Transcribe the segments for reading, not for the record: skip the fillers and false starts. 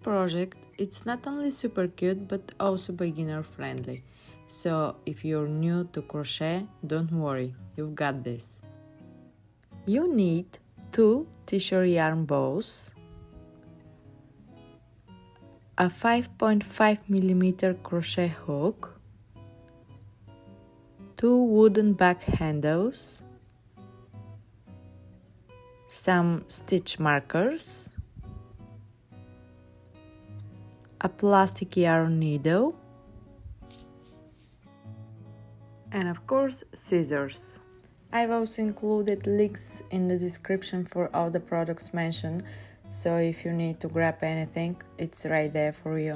project, it's not only super cute but also beginner friendly. So if you're new to crochet, don't worry, you've got this. You need 2 t-shirt yarn bows, a 5.5mm crochet hook, 2 wooden back handles, some stitch markers, a plastic yarn needle, and of course scissors. I've also included links in the description for all the products mentioned, so if you need to grab anything, it's right there for you.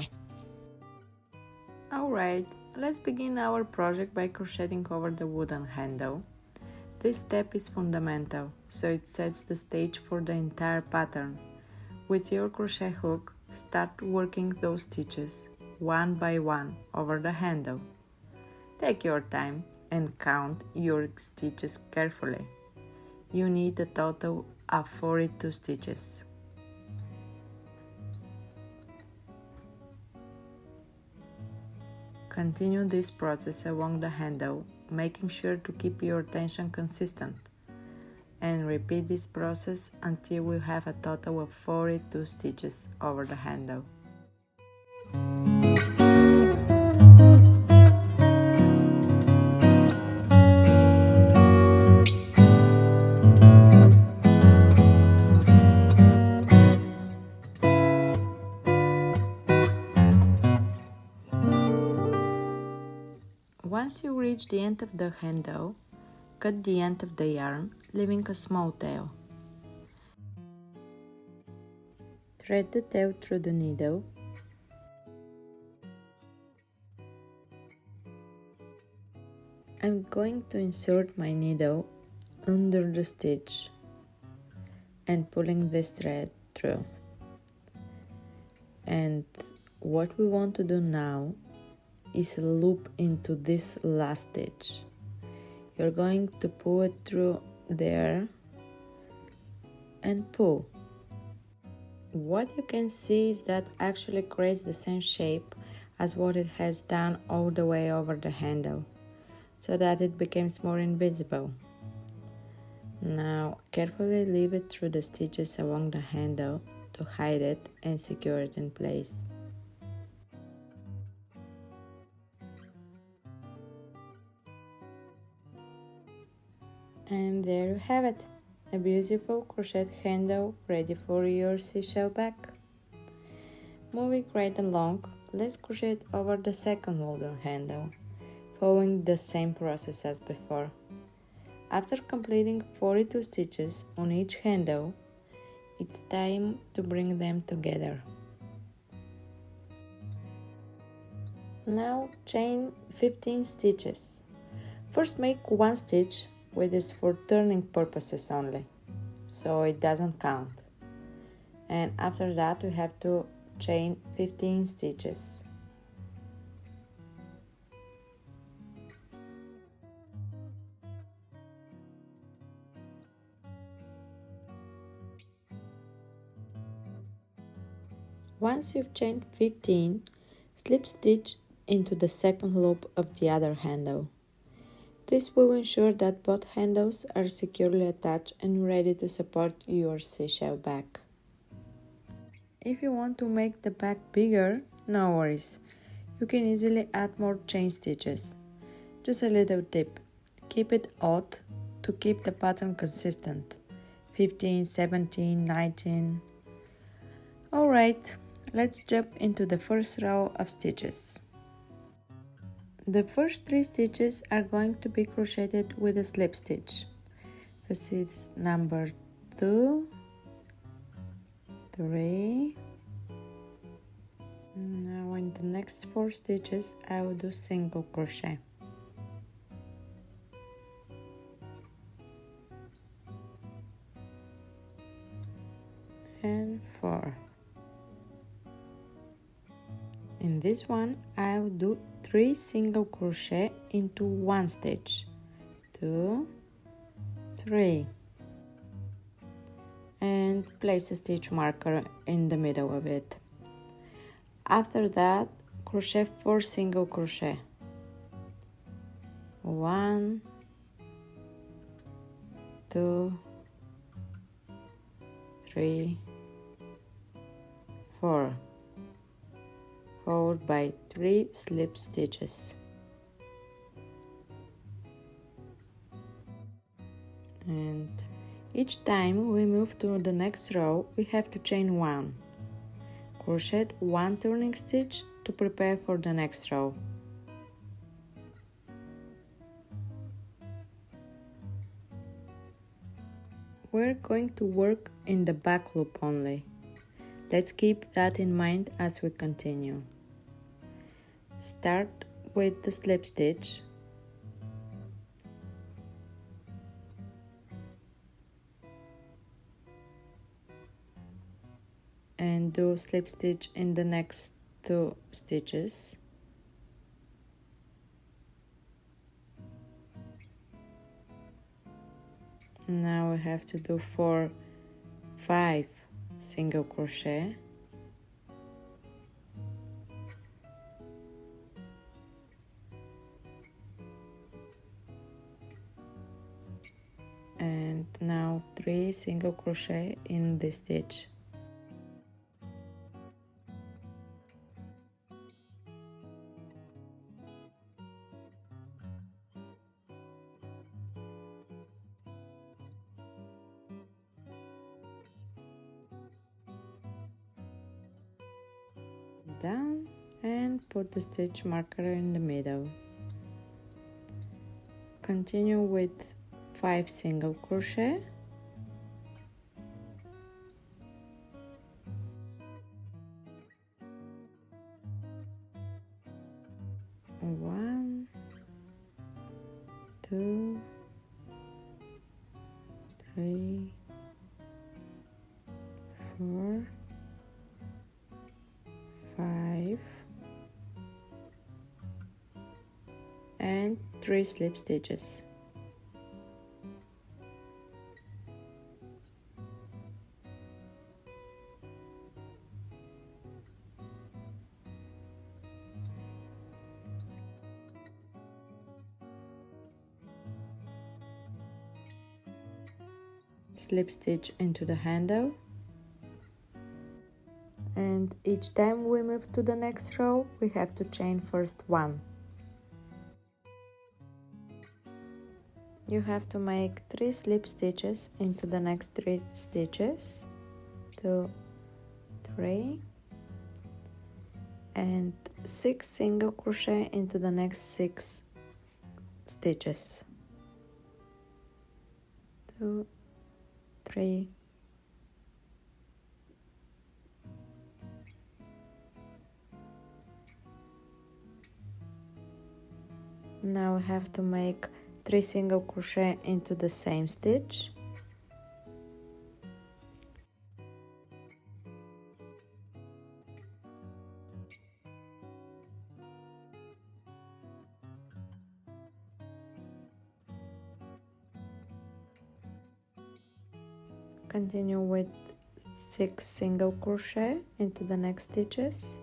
Alright, let's begin our project by crocheting over the wooden handle. This step is fundamental, so it sets the stage for the entire pattern. With your crochet hook, start working those stitches one by one over the handle. Take your time and count your stitches carefully. You need a total of 42 stitches. Continue this process along the handle, making sure to keep your tension consistent. And repeat this process until we have a total of 42 stitches over the handle. Once you reach the end of the handle, cut the end of the yarn, leaving a small tail. Thread the tail through the needle. I'm going to insert my needle under the stitch and pulling this thread through. And what we want to do now is loop into this last stitch. You're going to pull it through there and pull. What you can see is that actually creates the same shape as what it has done all the way over the handle, so that it becomes more invisible. Now carefully leave it through the stitches along the handle to hide it and secure it in place. And there you have it, a beautiful crocheted handle ready for your seashell bag. Moving right along, let's crochet over the second wooden handle, following the same process as before. After completing 42 stitches on each handle, it's time to bring them together. Now chain 15 stitches. First make one stitch, which is for turning purposes only, so it doesn't count. And after that we have to chain 15 stitches. Once you've chained 15, slip stitch into the second loop of the other handle. This will ensure that both handles are securely attached and ready to support your seashell bag. If you want to make the bag bigger, no worries. You can easily add more chain stitches. Just a little tip, keep it odd to keep the pattern consistent. 15, 17, 19. Alright, let's jump into the first row of stitches. The first 3 stitches are going to be crocheted with a slip stitch. This is number 2, 3. Now in the next 4 stitches I will do single crochet. And 4. In this one I will do 3 single crochet into one stitch, 2, 3, and place a stitch marker in the middle of it. After that, crochet 4 single crochet. 1, 2, 3, 4, followed by 3 slip stitches. And each time we move to the next row, we have to chain 1. Crochet 1 turning stitch to prepare for the next row. We're going to work in the back loop only. Let's keep that in mind as we continue. Start with the slip stitch. And do slip stitch in the next 2 stitches. Now we have to do 4, 5 single crochet. And now 3 single crochet in this stitch. Down and put the stitch marker in the middle. Continue with 5 single crochet. One, 2, 3, 4, 5, and 3 slip stitches. Slip stitch into the handle, and each time we move to the next row we have to chain first 1. You have to make 3 slip stitches into the next 3 stitches, 2, 3, and 6 single crochet into the next 6 stitches, 2, 3, now we have to make 3 single crochet into the same stitch, continue with 6 single crochet into the next stitches,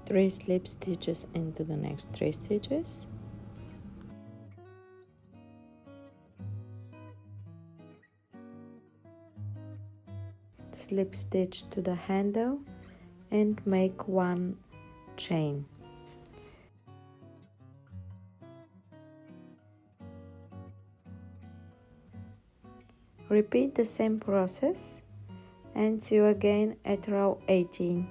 three slip stitches into the next 3 stitches, slip stitch to the handle and make 1 chain. Repeat the same process and see you again at row 18.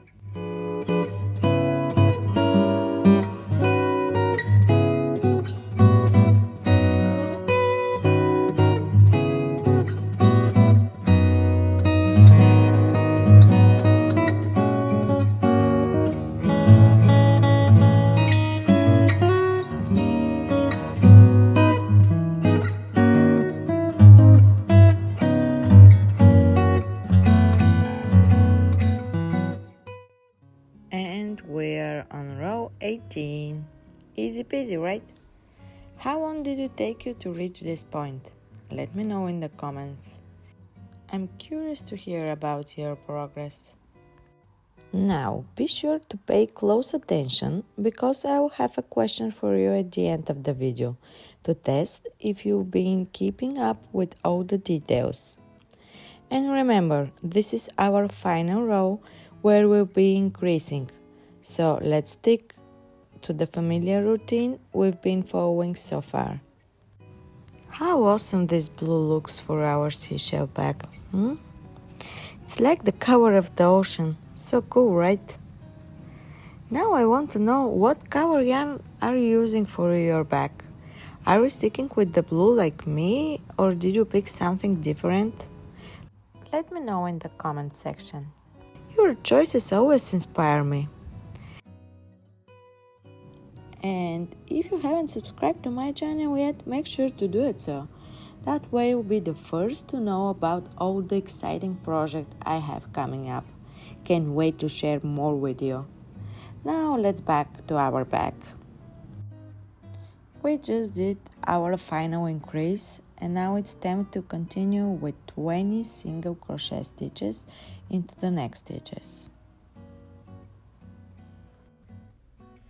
18. Easy peasy, right? How long did it take you to reach this point? Let me know in the comments. I'm curious to hear about your progress. Now, be sure to pay close attention because I will have a question for you at the end of the video to test if you've been keeping up with all the details. And remember, this is our final row where we'll be increasing. So let's stick to the familiar routine we've been following so far. How awesome this blue looks for our seashell bag, It's like the color of the ocean. So cool, right? Now I want to know what color yarn are you using for your bag? Are you sticking with the blue like me, or did you pick something different? Let me know in the comment section. Your choices always inspire me. And if you haven't subscribed to my channel yet, make sure to do it so. That way you'll be the first to know about all the exciting projects I have coming up. Can't wait to share more with you. Now let's back to our bag. We just did our final increase and now it's time to continue with 20 single crochet stitches into the next stitches.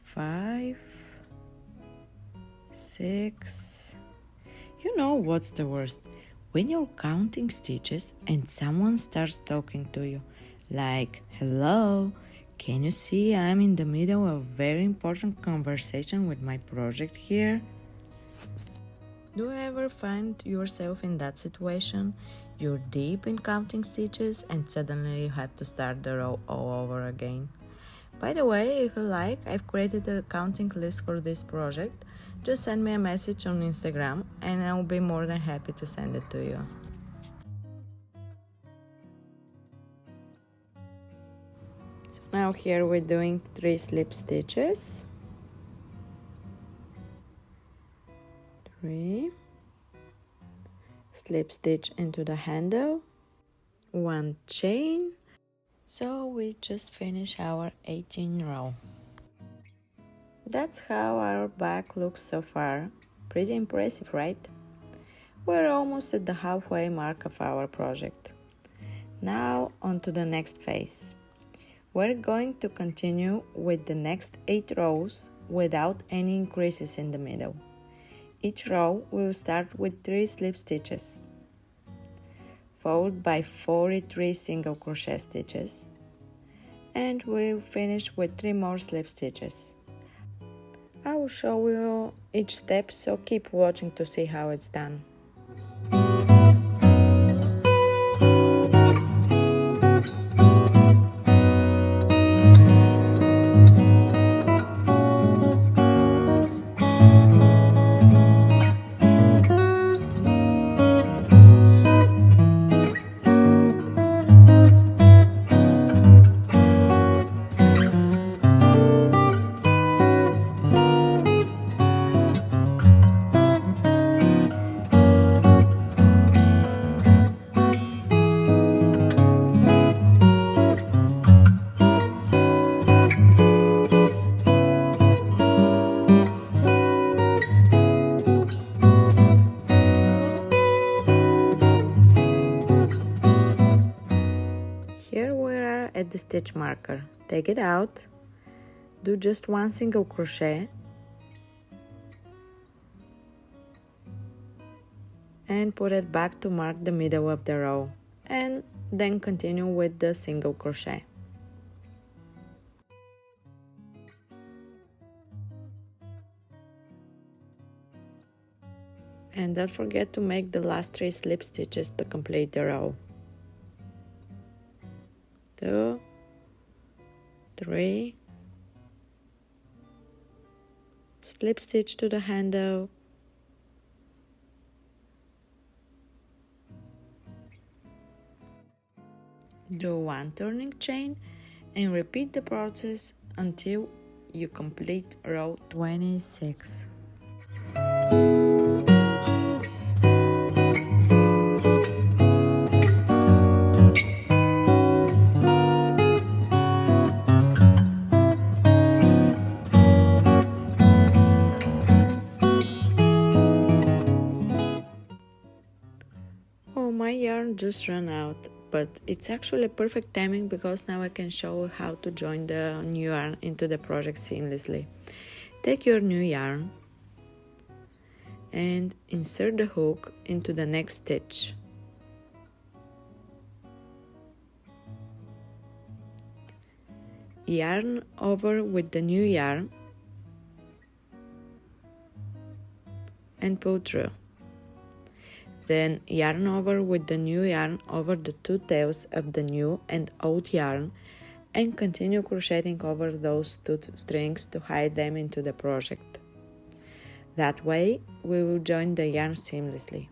5, 6. You know what's the worst? When you're counting stitches and someone starts talking to you, like, hello, can you see I'm in the middle of a very important conversation with my project here? Do you ever find yourself in that situation? You're deep in counting stitches and suddenly you have to start the row all over again. By the way, if you like, I've created a counting list for this project. Just send me a message on Instagram and I'll be more than happy to send it to you. So now here we're doing 3 slip stitches. 3. Slip stitch into the handle. 1 chain. So we just finished our 18th row. That's how our bag looks so far. Pretty impressive, right? We're almost at the halfway mark of our project. Now on to the next phase. We're going to continue with the next 8 rows without any increases in the middle. Each row will start with 3 slip stitches, followed by 43 single crochet stitches, and we'll finish with 3 more slip stitches. I will show you each step, so keep watching to see how it's done. At the stitch marker, take it out, do just 1 single crochet and put it back to mark the middle of the row, and then continue with the single crochet. And don't forget to make the last 3 slip stitches to complete the row. 2, 3, slip stitch to the handle, do 1 turning chain and repeat the process until you complete row 26. my yarn just ran out, but it's actually perfect timing because now I can show you how to join the new yarn into the project seamlessly. Take your new yarn and insert the hook into the next stitch. Yarn over with the new yarn and pull through. Then yarn over with the new yarn over the two tails of the new and old yarn and continue crocheting over those two strings to hide them into the project. That way we will join the yarn seamlessly.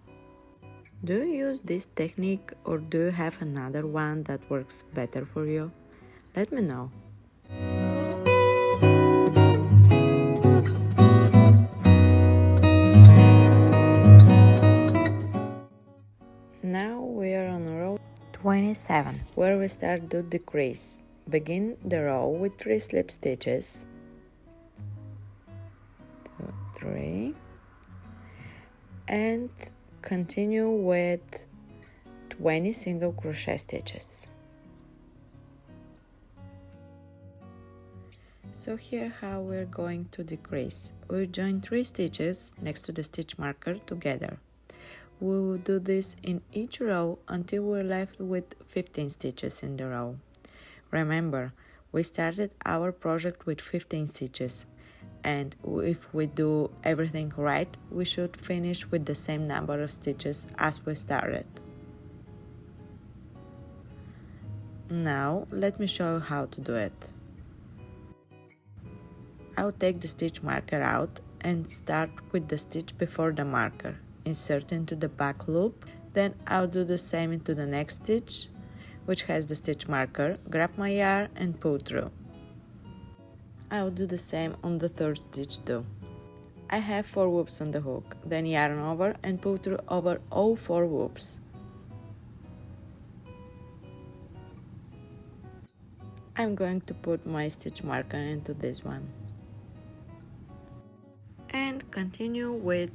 Do you use this technique or do you have another one that works better for you? Let me know. Now we are on row 27, where we start to decrease. Begin the row with 3 slip stitches, 2, 3, and continue with 20 single crochet stitches. So here how we're going to decrease. We'll join 3 stitches next to the stitch marker together. We will do this in each row until we're left with 15 stitches in the row. Remember, we started our project with 15 stitches, and if we do everything right, we should finish with the same number of stitches as we started. Now, let me show you how to do it. I'll take the stitch marker out and start with the stitch before the marker. Insert into the back loop, then I'll do the same into the next stitch, which has the stitch marker, grab my yarn and pull through. I'll do the same on the third stitch too. I have 4 loops on the hook, then yarn over and pull through over all 4 loops. I'm going to put my stitch marker into this one. And continue with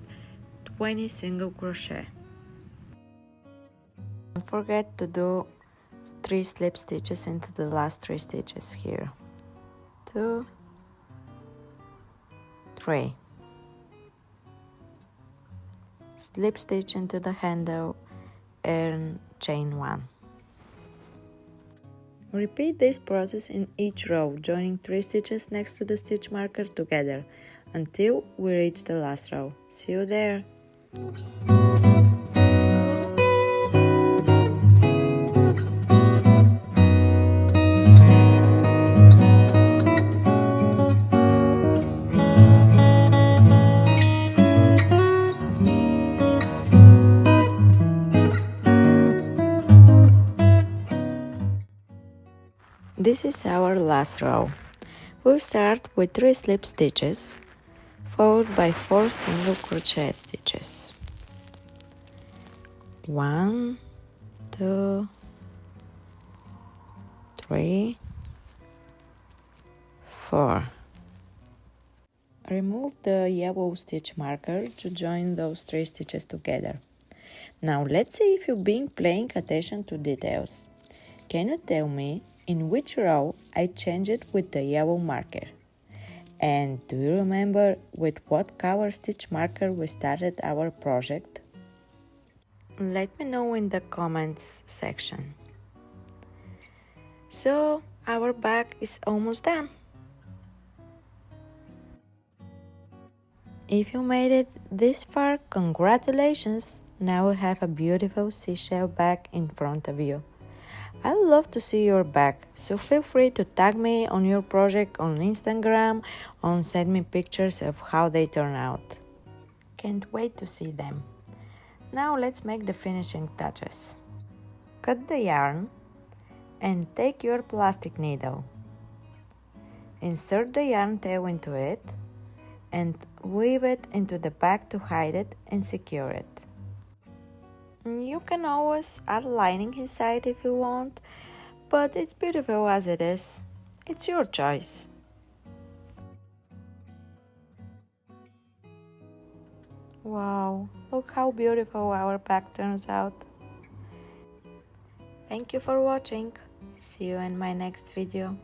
20 single crochet. Don't forget to do 3 slip stitches into the last 3 stitches here. 2, 3. Slip stitch into the handle and chain 1. Repeat this process in each row, joining 3 stitches next to the stitch marker together until we reach the last row. See you there! This is our last row. We'll start with 3 slip stitches, followed by 4 single crochet stitches. 1, 2, 3, 4. Remove the yellow stitch marker to join those 3 stitches together. Now let's see if you've been paying attention to details. Can you tell me in which row I changed it with the yellow marker? And do you remember with what color stitch marker we started our project? Let me know in the comments section. So, our bag is almost done. If you made it this far, congratulations! Now you have a beautiful seashell bag in front of you. I love to see your bag, so feel free to tag me on your project on Instagram or send me pictures of how they turn out. Can't wait to see them. Now let's make the finishing touches. Cut the yarn and take your plastic needle. Insert the yarn tail into it and weave it into the bag to hide it and secure it. You can always add lining inside if you want, but it's beautiful as it is. It's your choice. Wow, look how beautiful our bag turns out. Thank you for watching. See you in my next video.